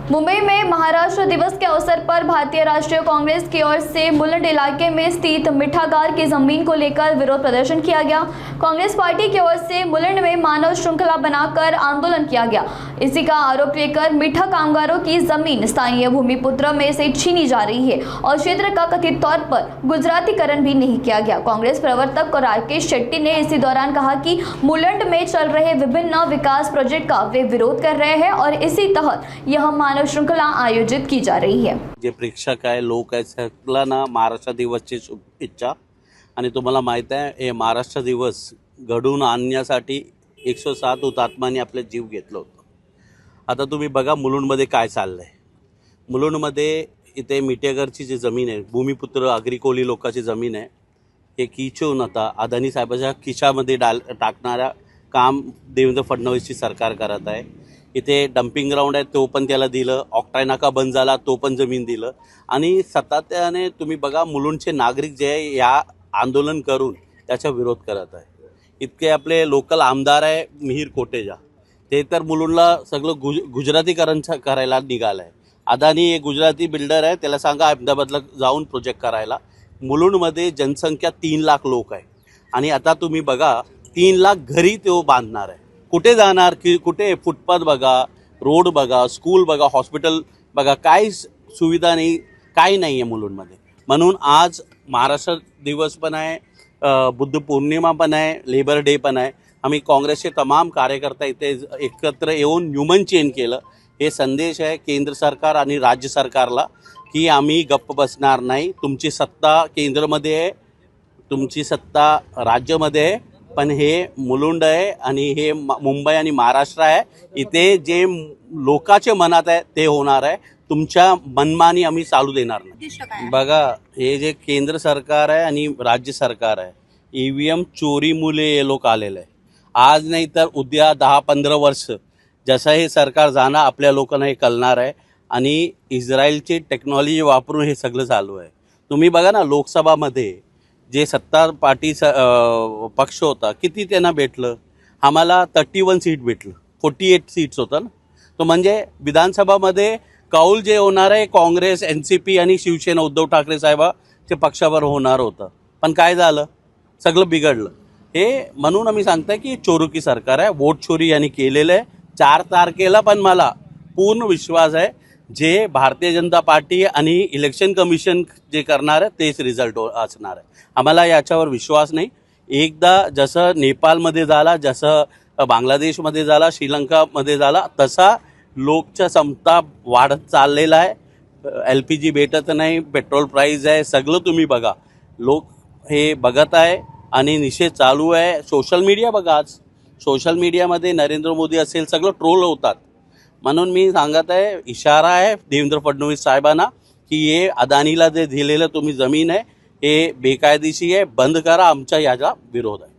मुंबई में महाराष्ट्र दिवस के अवसर पर भारतीय राष्ट्रीय कांग्रेस की ओर से मुलुंड इलाके में स्थित मिठागार की जमीन को लेकर विरोध प्रदर्शन किया गया। कांग्रेस पार्टी की ओर से मुलुंड में मानव श्रृंखला बनाकर आंदोलन किया गया। इसी का आरोप लेकर मीठा कामगारों की जमीन स्थानीय भूमिपुत्र में से छीनी जा रही है और क्षेत्र का कथित तौर पर गुजरातीकरण भी नहीं किया गया। कांग्रेस प्रवर्तक राकेश शेट्टी ने इसी दौरान कहा कि मुलुंड में चल रहे विभिन्न विकास प्रोजेक्ट का वे विरोध कर रहे हैं और इसी तहत यह मानव श्रृंखला आयोजित की जा रही है। जे प्रेक्षक आहे, लोक आहेत, सगळ्यांना ना महाराष्ट्र दिवसची शुभेच्छा। आणि तुम्हाला माहित आहे हे महाराष्ट्र दिवस घडवून आणण्यासाठी 107 हुतात्म्यांनी आपले जीव घेतलं होतं। आता तुम्ही बघा मुलुंडमध्ये काय चाललंय। मुलुंडमध्ये इथे मिठेगरची जी जमीन आहे, भूमिपुत्र अग्रिकोली लोकांची जमीन आहे, हे किचवून आता अदानी साहेबांच्या खिशामध्ये टाकणारा काम देवेंद्र फडणवीसची सरकार करत आहे। इथे डंपिंग ग्राउंड आहे, तो पण त्याला दिलं। ऑक्टाय नाका बंद झाला, तो पण जमीन दिलं। आणि सातत्याने तुम्ही बघा मुलुंडचे नागरिक जे आहे या आंदोलन करून त्याचा विरोध करत आहे। इतके आपले लोकल आमदार आहे मिहिर कोटेजा, ते तर मुलुंडला सगळं गुजरातीकरण करायला निघालं आहे। अदानी एक गुजराती बिल्डर आहे, त्याला सांगा अहमदाबादला जाऊन प्रोजेक्ट करायला। मुलुंडमध्ये जनसंख्या 3 लाख लोक आहे आणि आता तुम्ही बघा 3 लाख घरी तो बांधणार आहे। कुठे जाणार की कुठे? फुटपाथ बघा, रोड बघा, स्कूल बघा, हॉस्पिटल बघा, काही सुविधा नाही, काही नाही आहे मुलुंडमध्ये। म्हणून आज महाराष्ट्र दिवस पण आहे, बुद्ध पौर्णिमा पण आहे, लेबर डे पण आहे। आम्ही काँग्रेसचे तमाम कार्यकर्ता इथे एकत्र येऊन ह्युमन चेन केलं। हे संदेश आहे केंद्र सरकार आणि राज्य सरकारला की आम्ही गप्प बसणार नाही। तुमची सत्ता केंद्रामध्ये आहे, तुमची सत्ता राज्यामध्ये आहे, पण हे मुलुंड आहे आणि हे मुंबई आणि महाराष्ट्र आहे। इथे जे लोकांच्या मनात आहे ते होणार आहे। तुमच्या मनमानी आम्ही चालू देणार नाही। बघा हे जे केंद्र सरकार आहे आणि राज्य सरकार आहे, ईव्हीएम चोरीमुळे हे लोक आलेले आहे। आज नाही तर उद्या 10-15 वर्ष जसं हे सरकार जाणार आपल्या लोकांना हे कळणार आहे आणि इस्रायलची टेक्नॉलॉजी वापरून हे सगळं चालू आहे। तुम्ही बघा ना लोकसभामध्ये जे सत्ता पार्टी पक्ष होता किती त्यांना भेटलं? आम्हाला 31 सीट भेटलं, 48 सीट्स होतं ना। तो म्हणजे विधानसभामध्ये कौल जे होणार आहे काँग्रेस, NCP आणि शिवसेना उद्धव ठाकरे साहेबांच्या पक्षावर होणार होतं, पण काय झालं? सगळं बिघडलं। हे म्हणून आम्ही सांगताय की चोरुकी सरकार आहे, वोट चोरी यांनी केलेलं आहे 4 तारखेला। पण मला पूर्ण विश्वास आहे जे भारतीय जनता पार्टी आणि इलेक्शन कमिशन जे करणार आहे तेच रिझल्ट असणार आहे। आम्हाला याच्यावर विश्वास नाही। एकदा जसं नेपाळमध्ये झाला, जसं बांगलादेशमध्ये झाला, श्रीलंकामध्ये झाला, तसा लोकच्या क्षमता वाढत चाललेला आहे। LPG भेटत नाही, पेट्रोल प्राईस आहे, सगळं तुम्ही बघा। लोक हे बघत आहे आणि निषेध चालू आहे। सोशल मीडिया बघा, आज सोशल मीडियामध्ये नरेंद्र मोदी असेल सगळं ट्रोल होतात। म्हणून मी सांगत आहे, इशारा आहे देवेंद्र फडणवीस साहेबांना की हे अदानीला जे दिलेलं तुम्ही जमीन आहे हे बेकायदेशीर आहे, बंद करा। आमचा याचा विरोध आहे।